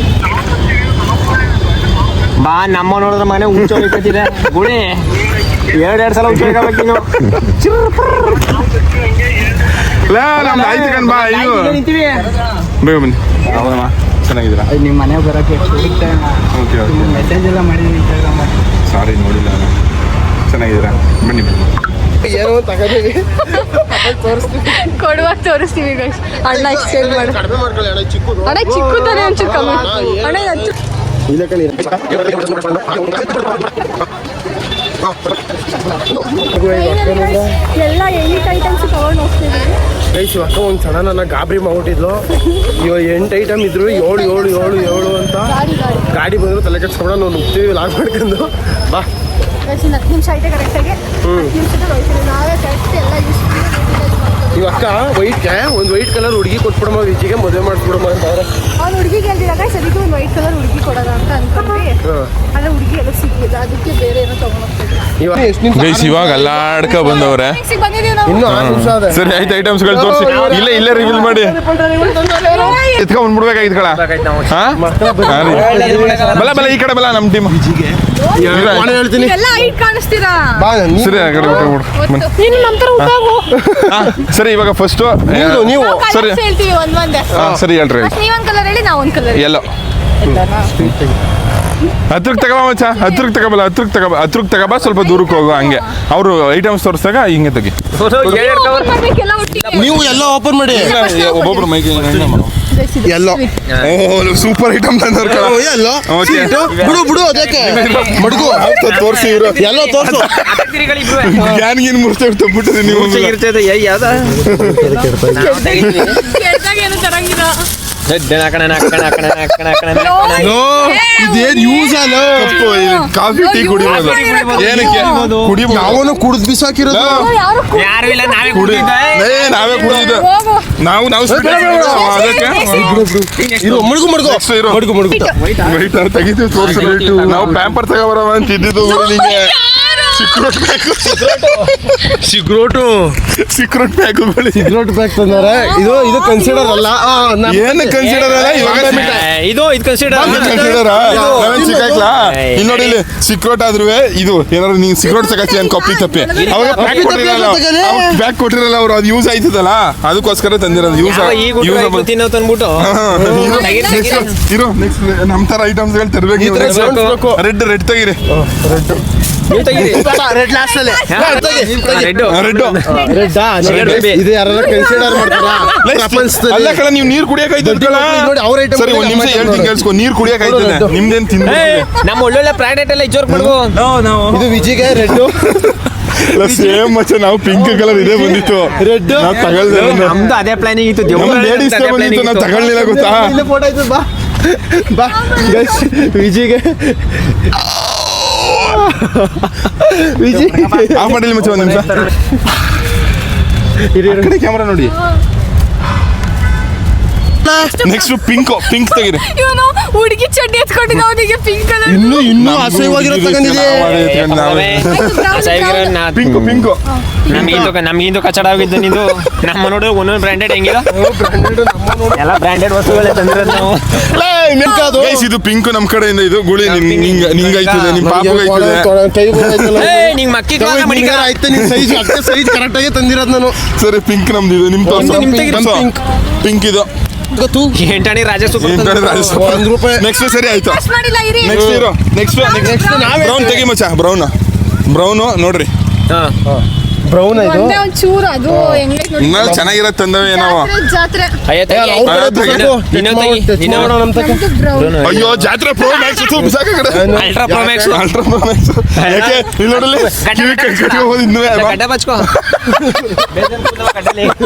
ಬಾ ನಮ್ಮ ನೋಡಿದ್ರೆ ಮನೆ ಉಂಚ ಹೊಯ್ಕತ್ತಿದೆ ಗುಡಿ. 2 ಸಲ ಉಂಚ ಹೊಯ್ಕಬೇಕು ನೀನು. ನಮ್ದು ಆಯ್ತು ಕಣ್ ಬಾ. ಅಯ್ಯೋ ನಿಂತೀವಿ. ಬೇಗ ಬನ್ನಿ. ಹೌದಮ್ಮ, ಚೆನ್ನಾಗಿದ್ದೀರಾ? ನಿಮ್ಮ ಮನೆ ಬರೋಕ್ಕೆ ಓಕೆ ಓಕೆ. ಮೆಸೇಜ್ ಎಲ್ಲ ಮಾಡಿದ್ದೀನಿ. ಸಾರಿ ನೋಡಿಲ್ಲ ನಾನು. ಚೆನ್ನಾಗಿದ್ದೀರಾ? ಬನ್ನಿ. ಏನೋ ತಗೊಂಡಿವಿ ಕೊಡುವಾಗ ತೋರಿಸ್ತೀವಿ ಗೈಸ್. ಅಣ್ಣ ಎಕ್ಸ್ಚೇಂಜ್ ಮಾಡು. ಕಡಿಮೆ ಮಾಡ್ಕೊಳ್ಳಿ ಅಣ್ಣ ಚಿಕ್ಕದು. ಅಣ್ಣ ಚಿಕ್ಕದಾನೆ ಒಂಚೂರು ಕಮ್ಮಿ. ಅಣ್ಣ ಇದು ಇಲ್ಲ ಕಣಿ ಎಲ್ಲ 8 ಐಟಮ್ಸ್ ತಗೊಂಡು ಹೋಗ್ತಿದ್ದೀವಿ. ಗೈಸ್ ಅಕ್ಕ ಒಂದು ಸಣ್ಣ ನನ್ನ ಗಾಬರಿ ಮಾಡ್ಬಿಟ್ಟಿದ್ಲು. 8 ಐಟಮ್ ಇದ್ರು 7 ಅಂತ ಗಾಡಿ ಬಂದ್ರು ತಲೆ ಕೆಡ್ಸ್ಕೊಂಡು ನಾವು ನುಗ್ತೀವಿ ಲಾಗ್ ಮಾಡ್ಕೊಂಡು ಬಾ. 10 ನಿಮಿಷ ಆಯ್ತು ಕರೆಕ್ಟಾಗಿ. 10 ನಿಮಿಷದಲ್ಲಿ ಹೋಗ್ತೀವಿ ನಾವೇ ಕರೆಕ್ಟ್ ಎಲ್ಲ ಯೂಸ್ ಇವ್ ಅಕ್ಕ ವೈಟ್ಗೆ ಒಂದು ವೈಟ್ ಕಲರ್ ಹುಡುಗಿ ಕೊಟ್ಬಿಡಮ್ಮ ವಿಜಿಗೆ ಮದುವೆ ಮಾಡಿಸ್ಬಿಡಮ್ಮ ಅಂತ ಅವ್ರೆ. ಅವ್ನು ಹುಡುಗಿಗೆ ಹೇಳ್ತಿದ್ದಾಗ ಸದ್ಯಕ್ಕೆ ಒಂದು ವೈಟ್ ಕಲರ್ ಹುಡುಗಿ ಕೊಡೋಣ ಅಂತ ಅನ್ಕೊಂಡ್ವಿ. ಅಲ್ಲ ಹುಡುಗಿ ಎಲ್ಲ ಸಿಗ್ಲಿಲ್ಲ, ಅದಕ್ಕೆ ಬೇರೆ ಏನೋ ತಗೊಂಡೋಗ್ತಿದ್ವಿ. ಎಷ್ಟು ನಿಮಿಷ ಗೈಸ್ ಇವಾಗ ಅಲ್ಲಾಡ್ಕ ಬಂದವ್ರೆ. ಬಂದಿದ್ದೀವಿ ನಾವು. ಇನ್ನು 6 ನಿಮಿಷ ಅದ. ಸರಿ ಆಯ್ತು ಐಟಮ್ಸ್ಗಳು ತೋರಿಸಿ. ಇಲ್ಲೇ ರಿವೀಲ್ ಮಾಡಿ ಎತ್ಕೊಂಡ್ ಬಿಡ್ಬೇಕಾಗಿತ್ತು ಕಳ. ಬಲ ಈ ಕಡೆ ಬಲ ನಮ್ಮ ಟೀಮ್. ಹೇಳ್ತೀನಿ ಎಲ್ಲ ಹೈಟ್ ಕಾಣಿಸ್ತೀರಾ? ಸರಿ ನೀನು ನಮ್ಮ ಥರ ಊಟ ಹೋಗು. ಸರಿ ಇವಾಗ ಫಸ್ಟ್ ನೀವು ಸರಿ ಹೇಳ್ತೀವಿ ಒಂದೇ. ಸರಿ ಹೇಳ್ರಿ. ನೀವೊಂದು ಕಲರ್ ಹೇಳಿ ನಾವು ಒಂದು ಕಲರ್. ಎಲ್ಲೋ ಹತ್ರಕ್ಕೆ ತಗೋಬ ಮಚ್ಚ, ಹತ್ರಕ್ಕೆ ತಗೋಬ ಸ್ವಲ್ಪ ದೂರಕ್ಕೆ ಹೋಗು. ಹಂಗೆ ಅವರು ಐಟಮ್ಸ್ ತೋರಿಸಿದಾಗ ಹಿಂಗೆ ತೆಗಿ. ಮಾಡ್ಬೇಕೆಲ್ಲ ಒಟ್ಟಿಗೆ. ನೀವು ಎಲ್ಲ ಓಪನ್ ಮಾಡಿ ಒಬ್ಬೊಬ್ರು ಮೈಗೆ ಎಲ್ಲೋ ಸೂಪರ್ ಐಟಮ್ ತಂದವ್ರ ಎಲ್ಲೋ ಬಿಡು ಅದಕ್ಕೆ ಮಡ್ಗು ತೋರಿಸಿ ಇರೋ ಎಲ್ಲೋ ತೋರ್ಸು. ಗ್ಯಾನ್ಗಿನ್ ಮುರ್ತೆ ತಪ್ಪಿಟ್ಟಿದೆ ನೀವು. ಕೆಟ್ಟಾಗ ಏನು ತರಂಗಿಲ್ಲ. ಇದೇನ್ ಯೂಸ್ ಅಲ್ಲ ಕಾಫಿ ಟೀ ಕುಡಿಬೋದು. ಏನಕ್ಕೆ ಕುಡಿಬೋದು? ಯಾವನು ಕುಡಿದ್ ಬಿಸಾಕಿರೋದು. ಯಾರು ಇಲ್ಲ, ನಾವೇ ಕುಡಿ ನಾವೇ ಕುಡಿದಿದ್ದು. ನಾವು ಅದಕ್ಕೆ ಇರು ಮಡ್ಗು ವೈಟ್ ತೆಗಿತೀವಿ ತೋರಿಸಿ. ನಾವು ಪ್ಯಾಂಪರ್ ತಗೋಬರವ ಅಂತ ಇದ್ದಿದ್ದು ನಿಂಗೆ. ಸಿಕ್ರೋಟ್ ಪ್ಯಾಕ್ ತಂದಾರೆ. ಇದು ಕನ್ಸಿಡರ್ ಅಲ್ಲ. ಏನು ಕನ್ಸಿಡರ್ ಅಲ್ಲ ಇದು ಕನ್ಸಿಡರ್ ಚಿಕ್ಕಾಕ್ಲಾ. ಇಲ್ಲಿ ನೋಡಿ, ಇಲ್ಲಿ ಸಿಕ್ರೋಟ್ ಆದ್ರೂ ಇದು ಏನಾದ್ರು ನೀವು ಸಿಕ್ರೋಟ್ ತಗೋತಿ ಅನ್ ಕಾಪಿ ತಪ್ಪಿ. ಅವಾಗ ಪ್ಯಾಕ್ ಕೊಟ್ಟಿರಲ್ಲ ಅವ್ರು. ಅದು ಯೂಸ್ ಆಯ್ತದಲ್ಲ, ಅದಕ್ಕೋಸ್ಕರ ತಂದಿರೋದು. ಯೂಸ್ ತಿನ್ನೋ ತಂದ್ಬಿಟ್ಟು ಇರೋ ನೆಕ್ಸ್ಟ್ ನಮ್ ತರ ಐಟಮ್ಸ್ ಗಳು ತರಬೇಕು. ರೆಡ್ ತೆಗೀರಿ. ರೆಡ್ ಲಾಸ್ಟ್ ಅಲ್ಲಿ ರೆಡ್ ಇದು ಯಾರು ಕನ್ಸಿಡರ್ ಮಾಡ್ತಾರಾ ಪ್ರಪಂಚದಲ್ಲಿ? ಅಲ್ಲ ಕಳ, ನೀವು ನೀರ್ ಕುಡಿಯಕಾಯ್ತದ ನೋಡಿ ಅವ್ರ ಐಟಮ್. ಸರಿ ಒಂದ್ ನಿಮಿಷ ಹೇಳ್ತೀನಿ ಕೇಳಿಸ್ಕೊ. ನೀರ್ ಕುಡಿಯಕಾಯ್ತದೆ ನಿಮ್ದೇನ್ ತಿಂದ ನಮ್ಮ ಒಳ್ಳೊಳ್ಳೆ ಪ್ರಾಡಕ್ಟ್ ಎಲ್ಲ ಇಜ್ಜೋರ್ಕ್ ಮಾಡ್ಬೋ. ಇದು ವಿಜಿಗೆ ರೆಡ್ ಸೇಮ್ ಮಚ್ಚ. ನಾವು ಪಿಂಕ್ ಕಲರ್ ಇದೇ ಬಂದಿತ್ತು. ರೆಡ್ ನಾವು ತಗೊಳ್ದೆ. ನಮ್ದು ಅದೇ ಪ್ಲಾನಿಂಗ್ ಇತ್ತು. ಲೇಡೀಸ್ ಬಂದಿತ್ತು, ನಾವು ತಗೊಳ್ಳಿಲ್ಲ ಗೊತ್ತಾ. ಇಲ್ಲೇ ಫೋಟೋ ಆಯ್ತು. ಬಾ ಗೈಸ್ ವಿಜಿಗೆ ವಿಜಿ ಆಫ್ ಮಾಡಿಲ್ಲ ಮಚ್ಚ ಒಂದ್ ನಿಮಿಷ. ಕಡೆ ಕ್ಯಾಮ್ರಾ ನೋಡಿ. ನೆಕ್ಸ್ಟ್ ಪಿಂಕ್ ತೆಗೀರಿ. ಇವನು ಹುಡುಗಿ ಚಡ್ಡಿ ಎತ್ಕೊಂಡಿದ್ದ, ಅವನಿಗೆ ಪಿಂಕ್ ಕಲರ್. ಇನ್ನೂ ಅಸಹ್ಯವಾಗಿರೋ ತಗೊಂಡಿದೆ. ಪಿಂಕ್ ನಮ್ಗಿಂದು ಕಚಡ ಆಗಿದ್ದು ನಿಂದು. ನಮ್ಮ ನೋಡಿ ಒಂದೊಂದು ಬ್ರ್ಯಾಂಡೆಡ್ ಹೆಂಗಿಲ್ಲ, ಎಲ್ಲ ಬ್ರ್ಯಾಂಡೆಡ್ ವಸ್ತುಗಳೇ ತಂದಿರೋದು ನಾವು. ಗೈಸ್ ಇದು ಪಿಂಕ್ ನಮ್ ಕಡೆಯಿಂದ. ಇದು ಗುಳಿ ನಿಂಗಾಯ್ತದೆ, ನಿಮ್ ಪಾಪಗಾಯ್ತದೆ. ನಿಂಗ್ ಮಕ್ಕಿ ಆಯ್ತು ನಿನ್ ಸೈಜ್ ಕರೆಕ್ಟ್ ಆಗಿ ತಂದಿರೋದು ನಾನು. ಸರಿ ಪಿಂಕ್ ನಮ್ದು ಇದು. ನಿಮ್ ಪಿಂಕ್ ಇದು ಎಂಟಾಣಿ ರಾಜಸೂಪರ್ ₹1. ನೆಕ್ಸ್ಟ್ ಸರಿ ಆಯ್ತು. ಮಾಡಿಲ್ಲ ಇರಿ. ನೆಕ್ಸ್ಟ್ ಇರೋ ನೆಕ್ಸ್ಟ್ ಬ್ರೌನ್ ತೆಗಿ ಮಚ್ಚ. ಬ್ರೌನು ನೋಡ್ರಿ. ಬ್ರೌನ್ ಇದು ಒಂದೇ ಒಂದು ಚೂರು ಅದು ಹೆಂಗೈತೆ ನೋಡಿ. ಇನ್ನ ಚೆನ್ನಾಗಿರೋದು ತಂದವೆ ನಾವು. ಜಾತ್ರೆ ಅಯ್ಯೋ ಜಾತ್ರೆ ಪ್ರೋ ಮ್ಯಾಕ್ಸ್ ಬಿಸಾಕ ಕಡೆ. ಅಲ್ಟ್ರಾ ಪ್ರೋ ಮ್ಯಾಕ್ಸ್ ಯಾಕೆ ಇಲ್ಲಿ ನೋಡಲಿ ಕಿವಿ ಕಟ್ಕೊಂಡು ಇನ್ನೂ ಗಡ್ಡ ಬಚ್ಕೋ.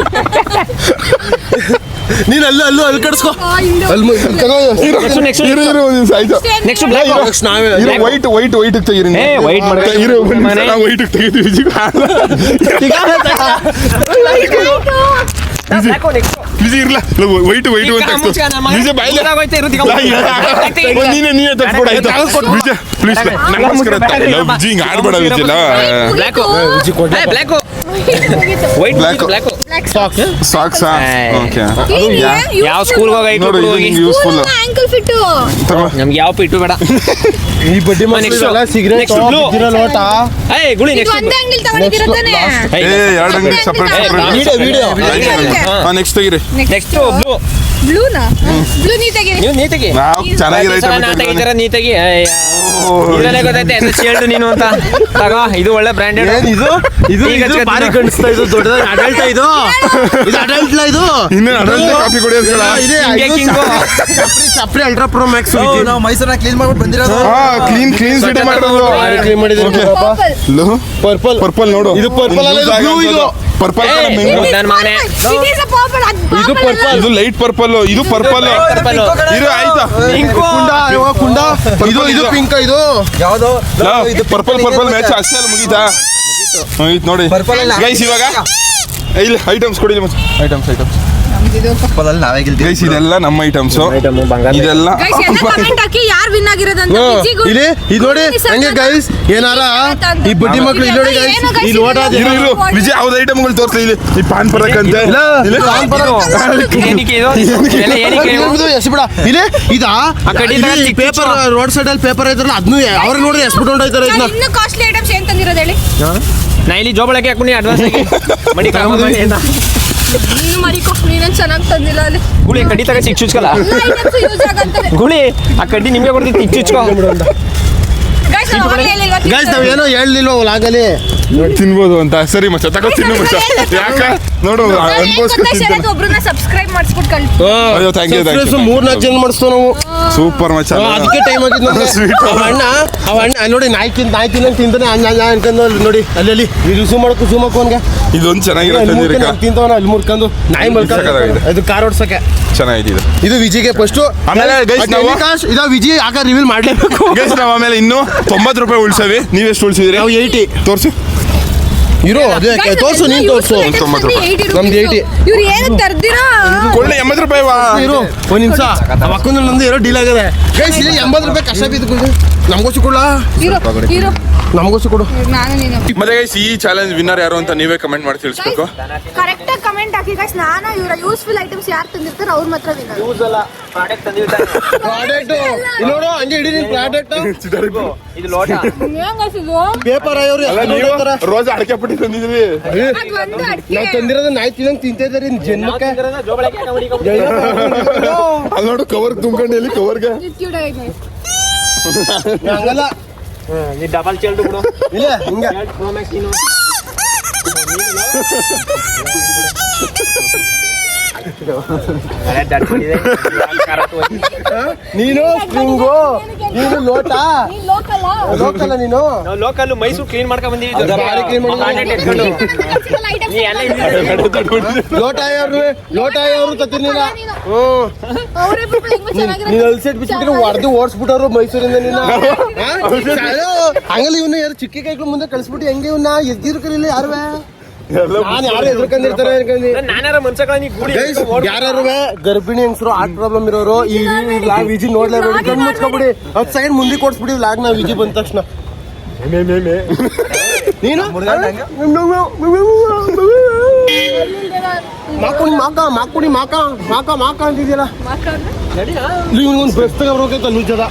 ನೀನ್ ಅಲ್ಲಿ ಕಡಿಸ್ಕೋ. Next black. ವೈಟ್ ತೆಗೀರಿ. ವೈಟ್ ತೆಗಿತೀವಿ. ಬಿಸಿ ಇರ್ಲ ವೈಟ್ ಅಂತ ನೀನೇ ತಗ್ಸ್ಕೊಡ. ಆಯ್ತಾ ಪ್ಲೀಸ್ ನಮಸ್ಕಾರ. ಬಿಜಿ ಹಿಂಗೆ ಆಡ್ಬೇಡ ವಿಜಿಲ್ಲ. Socks okay. ಯಾವ ಸ್ಕೂಲ್ ಹೋಗಿ ನೋಡಿ ಇದು ಯೂಸ್ಫುಲ್. Ankle fit. ನಮ್ಗೆ ಯಾವ ಪಿಟ್ಟು ಬೇಡ. ಈ ಬಡ್ಡಿ ಮಕ್ಕಳೆಲ್ಲ ಸಿಗರೇಟ್ ಲೋಟ. ಗುಳಿ ಒಂದೇ ಅಂಗಡಿ ತಗೊಂಡಿದ್ದೀರ ತಾನೆ. ಎರಡು ಅಂಗಡಿ ಸಪ್ರೇಟ್. ವಿಡಿಯೋ ನೆಕ್ಸ್ಟ್ ತೆಗೀರಿ. ನೆಕ್ಸ್ಟ್ ಬ್ಲೂ ಬ್ಲೂನಾ ಬ್ಲೂ ನೀಟಾಗಿ ನೀವು ನೀತಿಗೆ ನಾವು ಚೆನ್ನಾಗಿರೋ ಐಟಮ್ ನಾ ತೆಗಿತಾರ ನೀತಿಗೆ ಇದರಲ್ಲೇ ಗೊತ್ತೈತೆ ಅದು ಶೇಲ್ಡ್ ನೀನು ಅಂತ ತಗೋ ಇದು ಒಳ್ಳೆ ಬ್ರ್ಯಾಂಡೆಡ್ ಇದು ಇದು ಈಗ ಇದು ಹಚ್ಕೊತೀನಿ. ಭಾರಿ ಕಾಣಿಸ್ತಾ ಇದು ದೊಡ್ಡದಾಗಿ ಅಡಲ್ಟ್ ಇದು ಇದು ಅಡಲ್ಟ್ ಇದು ಇನ್ನು ಅಡಲ್ಟ್ ಕಾಫಿ ಕುಡಿಯೋದ್ಗಳ ಇದೆ king. Chapri ultra pro Max ನಾವು ಮೈಸೂರನ್ನ ಕ್ಲೀನ್ ಮಾಡ್ಬಿಟ್ಟು ಬಂದಿರೋದು. ಹಾ ಕ್ಲೀನ್ ಸಿಟಿ ಮಾಡೋದು ಕ್ಲೀನ್ ಮಾಡಿದ್ದೀನಿ ಪರ್ಪಲ್ ಪರ್ಪಲ್ ನೋಡು ಇದು purple ಅಲ್ಲ, ಇದು blue ಇದು. ಪರ್ಪಲ್ ನನ್ನ ಮಗನೇ ಇದು ಪರ್ಪಲ್ ಇದು ಲೈಟ್ ಪರ್ಪಲ್ ಇದು ಪರ್ಪಲ್ Purple. ಇದು ಆಯ್ತಾ ಕುಂಡ ಇದು ಇದು ಪಿಂಕ್ ಇದು ಯಾವ್ದು ಇದು ಪರ್ಪಲ್ ಮ್ಯಾಚ್ ಅಷ್ಟೇ ಅಲ್ಲ ಮುಗೀತಾ ಮುಗೀತ್ ನೋಡಿ Purple ಅಲ್ಲ. ಗೈಸ್ ಇವಾಗ ಇಲ್ಲಿ ಐಟಮ್ಸ್ ಕೊಡಿ ಐಟಮ್ಸ್ ಪರ್ಪಲ್ ಅಲ್ಲಿ ನಾವೇ ಗೆಲ್ತೀವಿ. ಗೈಸ್ ಇದೆಲ್ಲ ನಮ್ಮ ಐಟಮ್ಸ್ ಇದೆಲ್ಲ ಗೈಸ್ ಎಲ್ಲ ಕಮೆಂಟ್ ಹಾಕಿ ಯಾರು ವಿನ್ ಆಗಿರೋದಂತ ವಿಜಿಗೂ ಇಲ್ಲಿ ಇದು ನೋಡಿ ಹಂಗೆ ಗೈಸ್ ಏನಾರ ಈ ಬಡ್ಡಿ ಮಕ್ಳು ಇಲ್ಲಿ ನೋಡಿ ಗೈಸ್ ಈ ಲೋಟ ಇರು ವಿಜಯ್ ಯಾವ್ದು ಐಟಮ್ಗಳು ತೋರಿಸ್ಲಿ ಇಲ್ಲಿ ಈ ಪಾನ್ ಪರಕ್ಕಂತೆ ಇಲ್ಲಿ ಏನಕ್ಕೆ ಇದು ಎಲ್ಲ ಏನಕ್ಕೆ ಇವು? ಎಸ್ಬಿಡ ಇಲ್ಲಿ ಇದಾ ಕಡ್ಡಿ ತರ ಚಿಕ್ಕ ಪೇಪರ್ ರೋಡ್ ಸೈಡ್ ಅಲ್ಲಿ ಪೇಪರ್ ಐತಾರಲ್ಲ ಅದನ್ನು ಅವ್ರು ನೋಡಿ ಎಸ್ಬಿಟ್ಟು ಹೊಂಟೋಯ್ತಾರೆ ಇದನ್ನ ಇನ್ನು ಕಾಸ್ಟ್ಲಿ ಐಟಮ್ಸ್ ಏನ್ ತಂದಿರೋದು ಹೇಳಿ ನಾ ಇಲ್ಲಿ ಜೋಬಳಕ್ಕೆ ಹಾಕೊಂಡು ಅಡ್ವಾನ್ಸ್ ಆಗಿ ಮಡಿ ಕರ್ಕೊಂಡ್ಬನ್ನಿ ಅಂತ ನೀನು ಮರಿಕೋ ನೀನೇನ್ ಚೆನ್ನಾಗಿ ತಂದಿಲ್ಲ ಅಲ್ಲಿ ಗುಳಿ ಕಡ್ಡಿ ತಗ ಚಿಕ್ಕ ಚುಚ್ಕಲ್ಲ ಐಟಮ್ಸ್ ಯೂಸ್ ಆಗಂತದೆ ಗುಳಿ ಆ ಕಡ್ಡಿ ನಿಮ್ಗೆ ಕೊಡ್ತೀವಿ ಚಿಕ್ಕ ಚುಚ್ಕೋ ಗೈಸ್ ನಾವು ಅವಾಗಲೇ ಹೇಳಿಲ್ವಾ ಗೈಸ್ ನಾವ್ ಏನೋ ಹೇಳಲಿಲ್ಲ ಲಾಗಲಿ ತಿನ್ಬೋದು ಅಂತ ಸರಿ ಮಚ್ಚ ತಗೋ ತಿನ್ನು ಮಚ್ಚ ಯಾಕ ನೋಡು ಅನ್ಬೋಸ್ಕೊಂಡು ತಿಂತಾನೆ ಒಬ್ರನ್ನ ಸಬ್ಸ್ಕ್ರೈಬ್ ಮಾಡಿಸ್ಬಿಟ್ಟು ಕಳ್ಸಿ ಅಯ್ಯೋ ಥ್ಯಾಂಕ್ ಯು 3-4 ಜನ ಮಾಡಿಸ್ತೇವೆ ನಾವು ಸೂಪರ್ ಮಚ್ಚ ಅದಕ್ಕೆ ಟೈಮ್ ಆಗಿದ್ದು ನಮ್ಗೆ Sweet. ಅವ ಅಣ್ಣ ನೋಡಿ ನಾಯಿ ತಿನ್ನ ತಿಂತಾನೆ ಅನ್ಕೊಂಡು ನೋಡಿ ಅಲ್ಲಿ ಇದು ಝೂಮ್ ಮಾಡಕು ಅವನ್ಗೆ ಇದೊಂದು ಚೆನ್ನಾಗಿರೋ ತಂದಿರಕ್ಕ ತಿಂತವನ ಅಲ್ಲಿ ಮುರ್ಕೊಂಡು ನಾಯಿ ಸಾಕಾಗಿದೆ. ಇದು ಕಾರ್ ಓಡ್ಸಕ್ಕೆ ಚೆನ್ನಾಗಿದೆ ಇದು ವಿಜಿಗೆ ಫಸ್ಟ್ ಆಮೇಲೆ guys ನಾವು ಇದ ವಿಜಿ ಆಗ ರಿವೀಲ್ ಮಾಡ್ಲೇಬೇಕು ಗೈಸ್ ನಾವು ಆಮೇಲೆ ಇನ್ನು 90 ರೂಪಾಯಿ ಉಳ್ಸವಿ ನೀವೆಷ್ಟು ಉಳ್ಸಿದ್ರಿ ನಾವು 80 ತೋರ್ಸಿ ಇರೋ ಅದೇ ತೋರ್ಸು ನೀನ್ ತೋರ್ಸು 90 ರೂಪಾಯಿ. ನಮ್ದು 80. ಇವ್ರು ಏನು ತರ್ದಿರಾ ಕೊಳ್ಳೆ 80 ರೂಪಾಯಿ ವಾ ಇರು ಒಂದ್ ನಿಮಿಷ ಅಕ್ಕಂದ್ರೆ ನಂದು ಏನೋ ಡೀಲ್ ಆಗದೆ ಗೈಸ್ ಇಲ್ಲಿ 80 ರೂಪಾಯಿ ಕಷ್ಟ ಬಿದ್ದು ನಮ್ಗೋಸಿ ಕೊಡ್ಲಾ ಇರೋ ನಮ್ಗೋಸಿ ಕೊಡು ನಾನು ನೀನು ಮತ್ತೆ ಗೈಸ್ ಈ ಚಾಲೆಂಜ್ ವಿನ್ನರ್ ಯಾರು ಅಂತ ನೀವೇ ಕಮೆಂಟ್ ಮಾಡಿ ತಿಳಿಸ್ಬೇಕು ಕರೆಕ್ಟ್ ಆಗಿ ಕಮೆಂಟ್ ಹಾಕಿ ಗೈಸ್ ನಾನು ಇವರ ಯೂಸ್ಫುಲ್ ಐಟಮ್ಸ್ ಯಾರು ತಂದಿರ್ತಾರೆ ಅವ್ರ ಮಾತ್ರ ವಿನ್ನರ್ ಪ್ರಾಡಕ್ಟ್ ನೋಡು ಹಂಗೆ ಇಡೀ ನಿನ್ ಪ್ರಾಡಕ್ಟ್ ಇದು ಲೋಟ ಪೇಪರ್ ಅವ್ರು ರೋಜ್ ಅಡಕೆ ಪಟ್ಟಿ ತಂದಿದ್ವಿ ನಾವ್ ತಂದಿರೋದು ನಾಯಿ ತಿನ್ನಂಗ್ ತಿಂತಾ ಇದಾರೆ ಜನ್ಮಕ್ಕೆ ಜೋಬಳಕ್ಕೆ ಹಾಕೊಂಡು ಅಲ್ಲಿ ನೋಡು ಕವರ್ ತುಂಬ್ಕೊಂಡು ಎಲ್ಲಿ ಕವರ್ಗೆ ಹಂಗಲ್ಲ ನೀ ಡಬಲ್ ಚೆಲ್ಡು ಬಿಡು ಇಲ್ಲ ಹಿಂಗ ಪ್ರೋ ಮ್ಯಾಕ್ಸ್ ನೀನು ನೀನು ಸ್ಪ್ರಿಂಗು ನೀನು ಲೋಟ ಲೋಕಲ್ಲ ನೀನು ನಾವು ಲೋಕಲ್ ಮೈಸೂರು ಕ್ಲೀನ್ ಮಾಡ್ಕೊಂಡ್ ಬಂದಿದ್ದೀವಿ ಭಾರಿ clean ಮಾಡಿ ನೀ ಎಲ್ಲ ಇಲ್ಲಿ ಲೋಟ ಯಾರು ತತ್ತಿರ್ಲಿಲ್ಲ ನೀನ್ ಅಲ್ಸೆಟ್ ಬಿಚ್ಚಿಬಿಟ್ಟು ಹೊಡೆದು ಓಡಿಸ್ಬಿಟ್ಟವ್ರು ಮೈಸೂರಿಂದ ನೀನು ಹಂಗಲ್ಲ ಇವನ್ನ ಯಾರು ಚಿಕ್ಕ ಕೈಗಳು ಮುಂದೆ ಕಳಿಸ್ಬಿಟ್ಟು ಹೆಂಗೆ ಇವನ್ನ ಎದ್ದಿರ್ಕಲಿಲ್ಲ ಯಾರುವೆ ನಾನು ಯಾರು ಎದ್ರಕೊಂಡಿರ್ತಾರೆ ಅನ್ಕೊಂಡಿ ನಾನಾರ ಮನ್ಸಗಳ ನೀ ಗುಡಿ ಯಾರು ಗರ್ಭಿಣಿ ಹೆಂಗಸರು ಹಾರ್ಟ್ ಪ್ರಾಬ್ಲಮ್ ಇರೋರು ಈ ಲಾಗ್ ವಿಜಿ ನೋಡ್ಲೇಬೇಡಿ ಕಣ್ಣು ಮುಚ್ಕೊಬಿಡಿ 10 ಸೆಕೆಂಡ್ ಮುಂದೆ ಕೊಡ್ಸ್ಬಿಡಿ ಲಾಗ್ ನಾವು ವಿಜಿ ಬಂದ ತಕ್ಷಣ ನೀನು ಮಾಕುಡಿ ಮಾಕ ಅಂತಿದ್ಯಲ್ಲ ಒಂದು ಬ್ರಷ್ ತಗೋಬೇಕಂತ ಲೂಜದ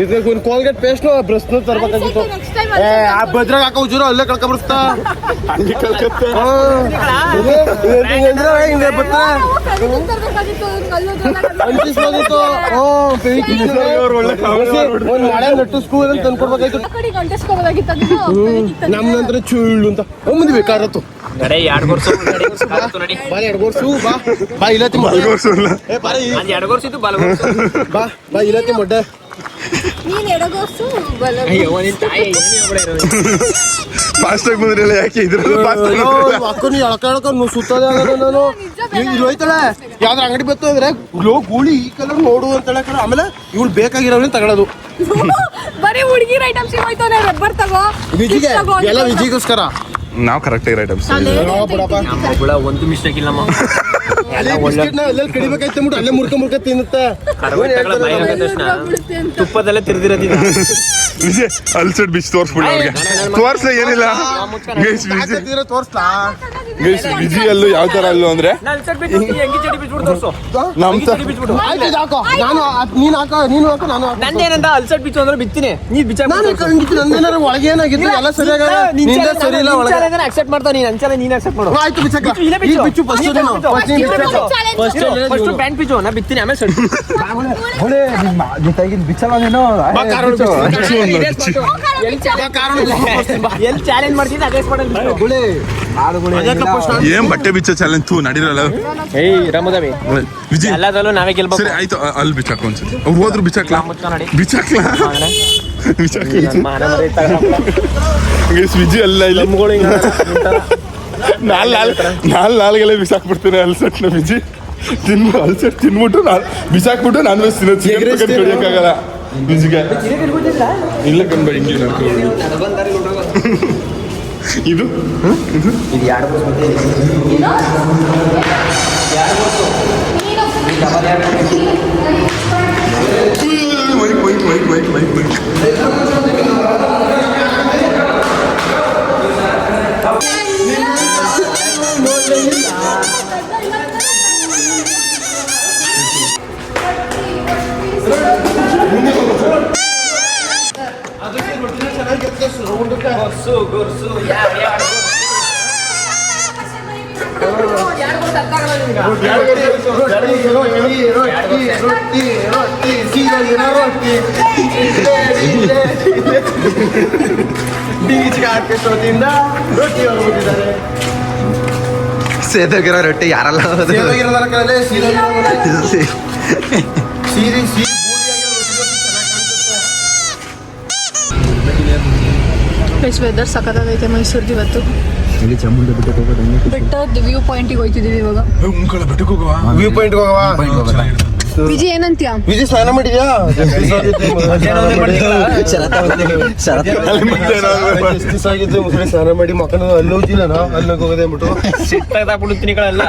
ಇದಕ್ಕೆ ಒಂದು ಕೋಲ್ಗೇಟ್ ಪೇಸ್ಟ್ ಬ್ರಷ್ನ ತರ್ಬೇಕಾಗಿತ್ತು ಆ ಭದ್ರಾಗ ಹಾಕೋ ಜೂರು ಅಲ್ಲೇ ಕಳ್ಕೊಬಿಡ್ತಾ ಹಿಂಗೆ ಬರ್ತಾ ಅಂಟಿಸ್ಬೋದಿತ್ತು ಒಂದು ಮಳೆ ನಟ್ಟು ಸ್ಕೂಲ್ ಅಂತ ತಂದ್ಕೊಡ್ಬೇಕಾಯ್ತು ನಮ್ಮ ನಂತರ ಚುಳ್ಳು ಅಂತ ಮುಂದೆ ಬೇಕಾರತ್ತು ನಡೆ 2 ವರ್ಷ ಬಾ ಎಡ್ಗೋರ್ಸು ಬಾ ಇಲ್ಲತಿ ಎಡಗೋರ್ಸಿದ್ದು ಬಲ ಬಾ ಇಲ್ಲತಿ ಮೊಡ್ಡೆ ನೀನ್ ಎಡಗೋಸು ಬಲ ಅಯ್ಯೋ ನಿನ್ ತಾಯಿ ಏನೇ ಒಬ್ಬಳೆ ಇರೋದು ಫಾಸ್ಟ್ ಆಗಿ ಬಂದ್ರಲ್ಲ ಯಾಕೆ ಇದ್ರಲ್ಲ ಅಕ್ಕನು ಎಳ್ಕ ಸುತ್ತೋದೆ ಆಗದ ನಾನು ಇಲ್ಲಿ ಹೋಯ್ತಾಳೆ ಯಾವ್ದ್ರ ಅಂಗಡಿ ಬತ್ತು ಅಂದ್ರೆ ಗೂಳಿ ಈ ಕಲರ್ ನೋಡು ಅಂತ ಹೇಳಕ ಆಮೇಲೆ ಇವಳು ಬೇಕಾಗಿರೋವ್ರನ್ನ ತಗೊಳ್ಳೋದು ಬರೀ ಹುಡುಗಿರ ಐಟಮ್ಸ್ ಹೋಯ್ತಾನೆ ರಬ್ಬರ್ ತಗೋ ವಿಜಿಗೆ ಎಲ್ಲ ವಿಜಿಗೋಸ್ಕರ ನಾವು ಕರೆಕ್ಟ್ ಆಗಿ ಐಟಮ್ಸ್ ನಮ್ಮ ಒಬ್ಬಳ ಒಂದು ಮಿಸ್ಟೇಕ್ ಇಲ್ಲ ಎಲ್ಲೆಲ್ಲಿ ಕಡಿಬೇಕಾಯ್ತು ಅಂದ್ಬಿಟ್ಟು ಅಲ್ಲೇ ಮುರ್ಕ ತಿನ್ನುತ್ತೆ ತುಪ್ಪದಲ್ಲೇ ತಿರ್ದಿರೋದಿಲ್ಲ ವಿಜಯ್ ಅಲ್ಸಡ್ ಬಿಚ್ ತೋರ್ಸ್ಬಿಡಿ ಅವ್ರಿಗೆ ತೋರ್ಸ್ಲ ಏನಿಲ್ಲ ತೋರ್ಸ್ಲಾ ಗೈಸ್ ವಿಜಿ ಅಲ್ಲೂ ಯಾವ ತರ ಅಲ್ಲೂ ಅಂದ್ರೆ ನಮ್ ತ- ಆಯ್ತು ಇದು ಹಾಕೋ ನಾನು ನೀನು ಹಾಕೋ ನಾನು ಹಾಕೋ ನಂದೇನಂತ ಅಲ್ಸಟ್ ಬಿಚ್ಚು ಅಂದ್ರೆ ಬಿತ್ತೀನಿ ನೀ ಬಿಚ್ಚ ನಾನು ಹಂಗಿತ್ತು ನಂದೇನಾರು ಒಳಗೆ ಏನಾಗಿತ್ತು ಎಲ್ಲ ಸರಿಯಾಗ ನಿಂದ ಸರಿ ಇಲ್ಲ ಒಳಗೆ ಅಕ್ಸೆಪ್ಟ್ ಮಾಡ್ತಾವ ನೀನ್ ಅಂಚಲ ನೀನ್ ಅಕ್ಸೆಪ್ಟ್ ಮಾಡು ಆಯ್ತು ಬಿಚ್ಚಕ್ಕ ಇಲ್ಲೇ ಈಗ ಬಿಚ್ಚು ಫಸ್ಟ್ ನೀನು ಫಸ್ಟ್ ನೀನು ಬಿಚ್ಚು ಫಸ್ಟ್ ಪ್ಯಾಂಟ್ ಬಿಚ್ಚು ನಾ ಬಿತ್ತೀನಿ ಆಮೇಲೆ ಸರಿ ಬಿಚ್ಚಲ್ಲ ನೀನು ಎಲ್ಲಿ ಚಾಲೆಂಜ್ ಮಾಡ್ತಿದ್ದೆ ಅದೇ ಸ್ಪಾಟಲ್ಲಿ ಏನ್ ಬಟ್ಟೆ ಬಿಚ್ಚ ಚಾಲೆಂಜ್ ತೂ ನಡಿರಲ್ಲ ಏಯ್ ರಮದಾವಿ ವಿಜಿ ಎಲ್ಲದಲ್ಲೂ ನಾವೇ ಗೆಲ್ಬೇಕು ಸರಿ ಆಯ್ತು ಅಲ್ಲಿ ಬಿಚ್ಚಾಕ ಒಂದ್ಸತಿ ಅವ್ರು ಹೋದ್ರು ಬಿಚ್ಚಾಕ್ಲಾ ಬಿಚ್ಚಾಕ್ಲಾ ಗೈಸ್ ವಿಜಿ ಅಲ್ಲ ಇಲ್ಲ ನಾಲ್ಗೆಲ್ಲ ಬಿಸಾಕ್ಬಿಡ್ತೀನಿ ಅಲ್ಸಟ್ನ ವಿಜಿ ಅಲ್ಸಟ್ ತಿನ್ಬಿಟ್ಟು ಬಿಸಾಕ್ಬಿಟ್ಟು ನಾನ್ ವೆಜ್ ತಿನ್ನೋದು ಹೊಡಿಯೋಕ್ಕಾಗಲ್ಲ ವಿಜಿಗೆ ಇಲ್ಲ ಕಣ್ಬ ಹಿಂಗೆ ಇದು ಸೇದೋಗಿರೋ ರೊಟ್ಟಿ ಯಾರಲ್ಲ ವೆದರ್ ಸಖತ್ತಾಗೈತೆ ಮೈಸೂರ್ದು ಇವತ್ತು ಇಲ್ಲಿ ಚಾಮುಂಡಿ ಬೆಟ್ಟಕ್ಕೆ ಹೋಗೋದು ಬೆಟ್ಟದ ವ್ಯೂ ಪಾಯಿಂಟಿಗೆ ಹೋಗ್ತಿದೀವಿ ಇವಾಗ ಬೆಟ್ಟಕ್ಕೆ ಹೋಗುವ ವ್ಯೂ ಪಾಯಿಂಟ್ ಹೋಗವಾ ವಿಜಯ್ ಏನಂತ್ಯಾ ವಿಜಿ ಸ್ನಾನ ಮಾಡಿದ್ಯಾ ಆಗಿದ್ದು ಮುಸಳಿ ಸ್ನಾನ ಮಾಡಿ ಮಕ್ಕಳು ಅಲ್ಲಿ ಹೋಗಿಲ್ಲ ಅಲ್ಲಿಗೆ ಹೋಗದೆ ಅಂದ್ಬಿಟ್ಟು ಸಿಟ್ಟಾಗ ಪುಡುತ್ತಿನಿಗಳೆಲ್ಲ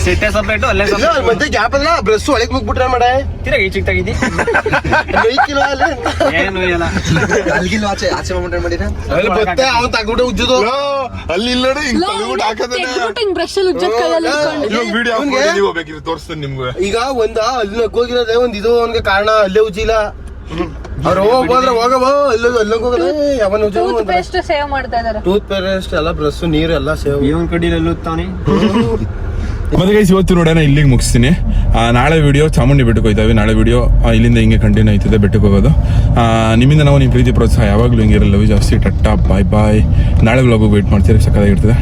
ಸಿಟ್ಟೆ ಸಪ್ರೇಟು ಅಲ್ಲೇ ಸಪ್ರೇಟ್ ಮತ್ತೆ ಗ್ಯಾಪ್ ಅಲ್ಲ ಬ್ರಷ್ ಒಳಗೆ ಮುಗ್ಬಿಟ್ರೆ ಮಾಡ ತಿರಾಗಿ ಚಿಕ್ತಾಗಿದ್ದಿ ಏನು ಇಲ್ಲ ಅಲ್ಗಿಲ್ ಆಚೆ ಆಚೆ ಮಾಡಿರ ಅಲ್ಲಿ ಬತ್ತೆ ಅವ್ನು ತಗ್ಬಿಟ್ಟು ಉಜ್ಜೋದು ಅಲ್ಲಿ ಇಲ್ಲ ನೋಡಿ ಹಿಂಗ್ ತಲೆಗೂಟ ಹಾಕದೇನೆ ಬ್ರಷ್ ಅಲ್ಲಿ ಉಜ್ಜದ್ ಕೈಯಲ್ಲಿ ಇಟ್ಕೊಂಡು. ಇವಾಗ ವಿಡಿಯೋ ನೀವು ಬೇಕಿದ್ರೆ ತೋರಿಸ್ತೀನಿ ನಿಮ್ಗೆ ಈಗ ಒಂದ ಅಲ್ಲಿ ಹೋಗಿರೋದೇ ಒಂದ್ ಇದು ಅವನ್ಗೆ ಕಾರಣ ಅಲ್ಲೇ ಉಜ್ಜಿಲ್ಲ ಅವ್ರು ಹೋಗೋದ್ರೆ ಹೋಗವ ಅಲ್ಲೋಗಿ ಹೋಗೋದ ಯಾವನ್ ಟೂತ್ ಉಜ್ಜ ಪೇಸ್ಟ್ ಸೇವ್ ಮಾಡ್ತಾ ಇದಾರೆ. ಟೂತ್ ಪೇಸ್ಟ್ ಎಲ್ಲ ಬ್ರಷ್ ನೀರು ಎಲ್ಲ ಸೇವ್ ಇವನ್ ಕಡಿಲೆಲ್ಲ ತಾನೆ ಮತ್ತೆ ಗೈಸ್ ಇವತ್ತು ನೋಡೋಣ ಇಲ್ಲಿಗೆ ಮುಗಿಸ್ತೀನಿ ನಾಳೆ ವಿಡಿಯೋ ಚಾಮುಂಡಿ ಬೆಟ್ಟಕ್ಕೆ ಹೋಗ್ತಾವೆ ನಾಳೆ ವಿಡಿಯೋ ಇಲ್ಲಿಂದ ಹಿಂಗೆ ಕಂಟಿನ್ಯೂ ಆಯ್ತದೆ ಬೆಟ್ಟಕ್ಕೆ ಹೋಗೋದು ನಿಮ್ಮಿಂದ ನಾವು ನಿಮ್ಮ ಪ್ರೀತಿ ಪ್ರೋತ್ಸಾಹ ಯಾವಾಗಲೂ ಹಿಂಗಿರಲ್ಲ ಜಾಸ್ತಿ ಟಟ್ಟಾ ಬಾಯ್ ಬಾಯ್ ನಾಳೆ ವ್ಲಾಗ್ ವೇಟ್ ಮಾಡ್ತೀರಿ ಸಕ್ಕತ್ತಾಗಿರ್ತದೆ